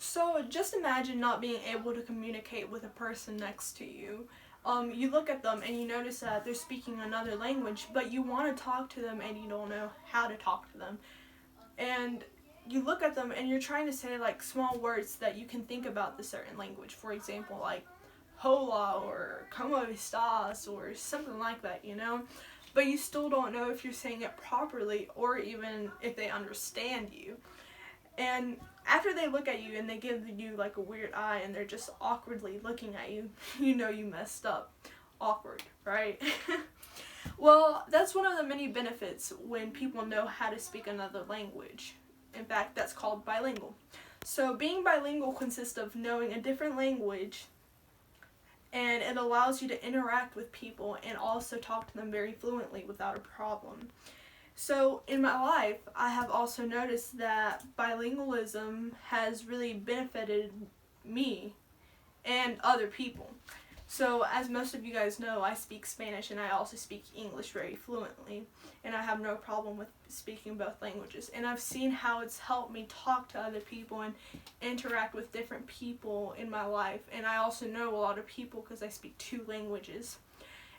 So just imagine not being able to communicate with a person next to you. You look at them and you notice that they're speaking another language, but you want to talk to them and you don't know how to talk to them. And you look at them and you're trying to say like small words that you can think about the certain language. For example, like hola or como estas or something like that, you know? But you still don't know if you're saying it properly or even if they understand you. And after they look at you and they give you like a weird eye and they're just awkwardly looking at you, you know you messed up. Awkward, right? Well, that's one of the many benefits when people know how to speak another language. In fact, that's called bilingual. So being bilingual consists of knowing a different language, and it allows you to interact with people and also talk to them very fluently without a problem. So in my life, I have also noticed that bilingualism has really benefited me and other people. So as most of you guys know, I speak Spanish and I also speak English very fluently, and I have no problem with speaking both languages. And I've seen how it's helped me talk to other people and interact with different people in my life. And I also know a lot of people because I speak 2 languages.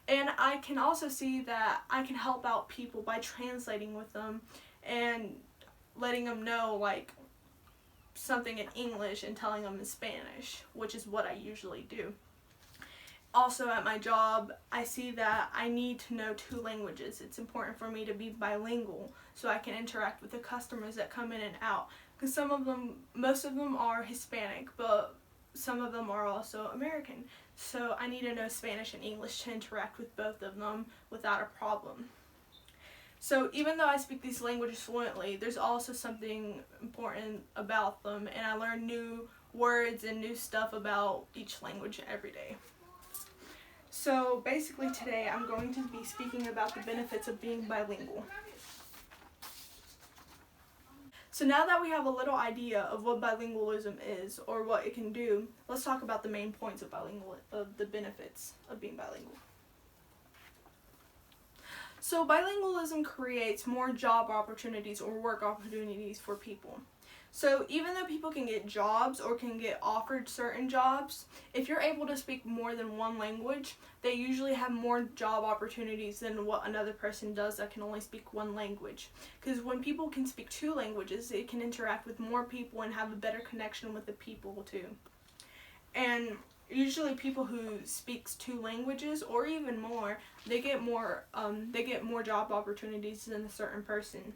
And I can also see that I can help out people by translating with them and letting them know like something in English and telling them in Spanish, which is what I usually do. Also at my job, I see that I need to know 2 languages. It's important for me to be bilingual so I can interact with the customers that come in and out. Because most of them are Hispanic, but some of them are also American. So I need to know Spanish and English to interact with both of them without a problem. So even though I speak these languages fluently, there's also something important about them, and I learn new words and new stuff about each language every day. So basically today I'm going to be speaking about the benefits of being bilingual. So now that we have a little idea of what bilingualism is or what it can do, let's talk about the main points of the benefits of being bilingual. So bilingualism creates more job opportunities or work opportunities for people. So even though people can get jobs or can get offered certain jobs, if you're able to speak more than one language, they usually have more job opportunities than what another person does that can only speak one language. Because when people can speak 2 languages, they can interact with more people and have a better connection with the people too. And usually people who speaks 2 languages or even more, they get more job opportunities than a certain person.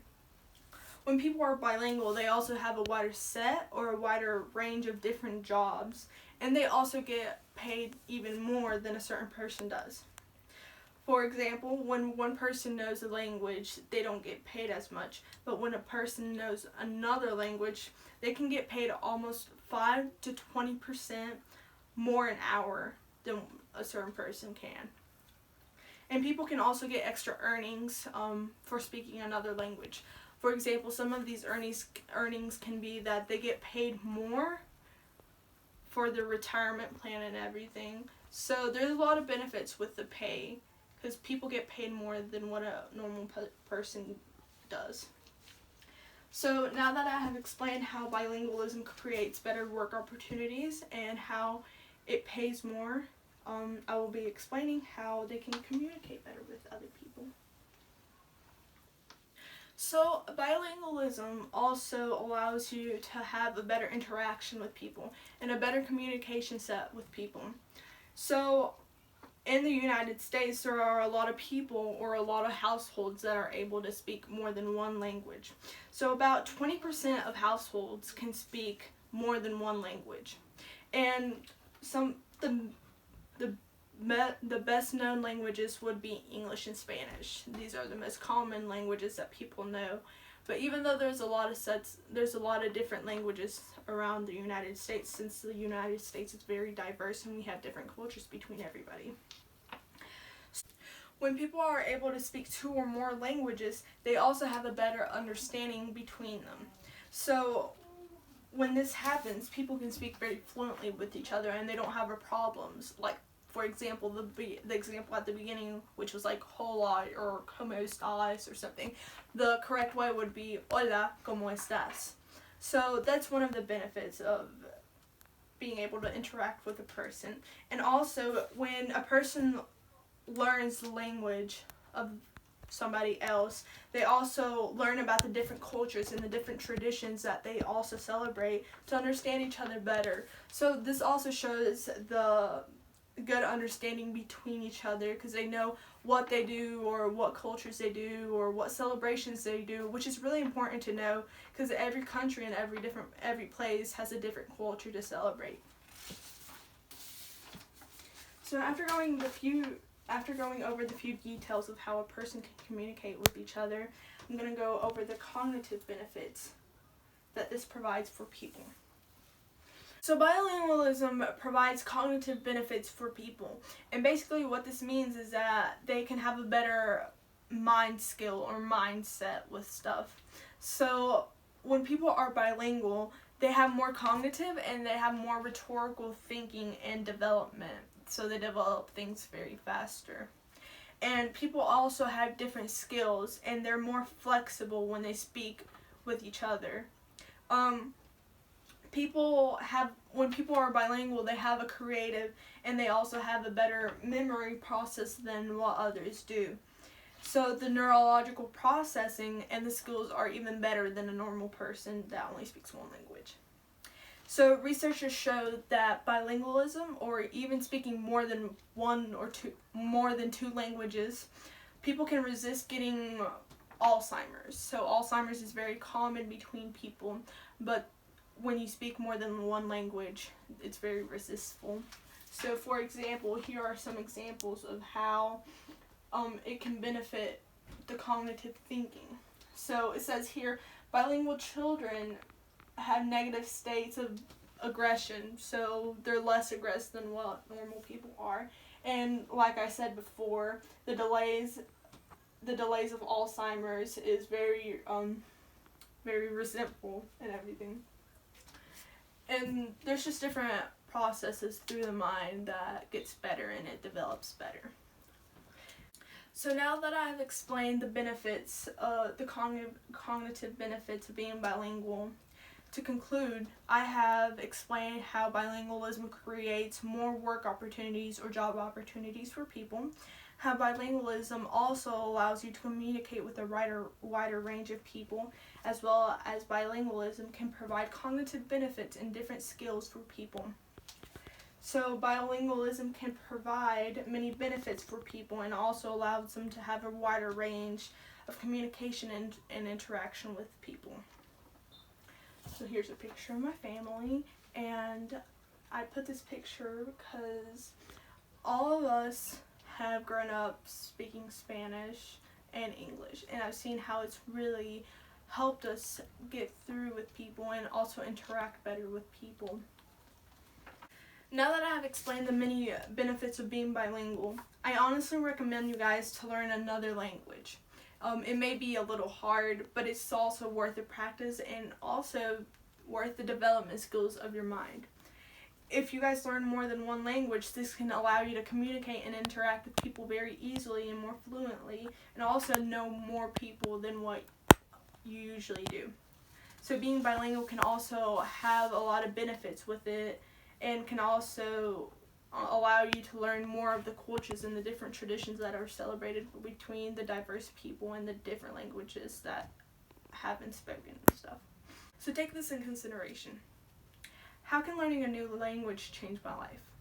When people are bilingual, they also have a wider set or a wider range of different jobs, and they also get paid even more than a certain person does. For example, when one person knows a language, they don't get paid as much, but when a person knows another language, they can get paid almost 5 to 20% more an hour than a certain person can. And people can also get extra earnings for speaking another language. For example, some of these earnings can be that they get paid more for their retirement plan and everything. So there's a lot of benefits with the pay because people get paid more than what a normal person does. So now that I have explained how bilingualism creates better work opportunities and how it pays more, I will be explaining how they can communicate better with other people. So bilingualism also allows you to have a better interaction with people and a better communication set with people. So in the United States, there are a lot of people or a lot of households that are able to speak more than one language. So about 20% of households can speak more than one language. And the best known languages would be English and Spanish. These are the most common languages that people know. But even though there's a lot of different languages around the United States, since the United States is very diverse and we have different cultures between everybody. When people are able to speak 2 or more languages, they also have a better understanding between them. So when this happens, people can speak very fluently with each other and they don't have problems. Like, for example, the example at the beginning, which was like hola or como estás or something, the correct way would be hola, ¿cómo estás? So that's one of the benefits of being able to interact with a person. And also, when a person learns the language of somebody else, they also learn about the different cultures and the different traditions that they also celebrate to understand each other better. So this also shows the good understanding between each other, because they know what they do or what cultures they do or what celebrations they do, which is really important to know, because every country and every place has a different culture to celebrate. So after going over the few details of how a person can communicate with each other, I'm going to go over the cognitive benefits that this provides for people. So bilingualism provides cognitive benefits for people, and basically what this means is that they can have a better mind skill or mindset with stuff. So when people are bilingual, they have more cognitive and they have more rhetorical thinking and development, so they develop things very faster. And people also have different skills, and they're more flexible when they speak with each other. When people are bilingual, they have a creative and they also have a better memory process than what others do. So the neurological processing and the skills are even better than a normal person that only speaks one language. So researchers show that bilingualism, or even speaking more than two languages, people can resist getting Alzheimer's. So Alzheimer's is very common between people, but when you speak more than one language, it's very resistful. So for example, here are some examples of how it can benefit the cognitive thinking. So it says here, bilingual children have negative states of aggression, so they're less aggressive than what normal people are. And like I said before, the delays of Alzheimer's is very resentful and everything. And there's just different processes through the mind that gets better and it develops better. So now that I have explained the benefits, the cognitive benefits of being bilingual, to conclude, I have explained how bilingualism creates more work opportunities or job opportunities for people, how bilingualism also allows you to communicate with a wider range of people, as well as bilingualism can provide cognitive benefits and different skills for people. So bilingualism can provide many benefits for people and also allows them to have a wider range of communication and interaction with people. So here's a picture of my family, and I put this picture because all of us have grown up speaking Spanish and English, and I've seen how it's really helped us get through with people and also interact better with people. Now that I have explained the many benefits of being bilingual, I honestly recommend you guys to learn another language. It may be a little hard, but it's also worth the practice and also worth the development skills of your mind. If you guys learn more than one language, this can allow you to communicate and interact with people very easily and more fluently, and also know more people than what you usually do. So being bilingual can also have a lot of benefits with it, and can also allow you to learn more of the cultures and the different traditions that are celebrated between the diverse people and the different languages that have been spoken and stuff. So take this in consideration. How can learning a new language change my life?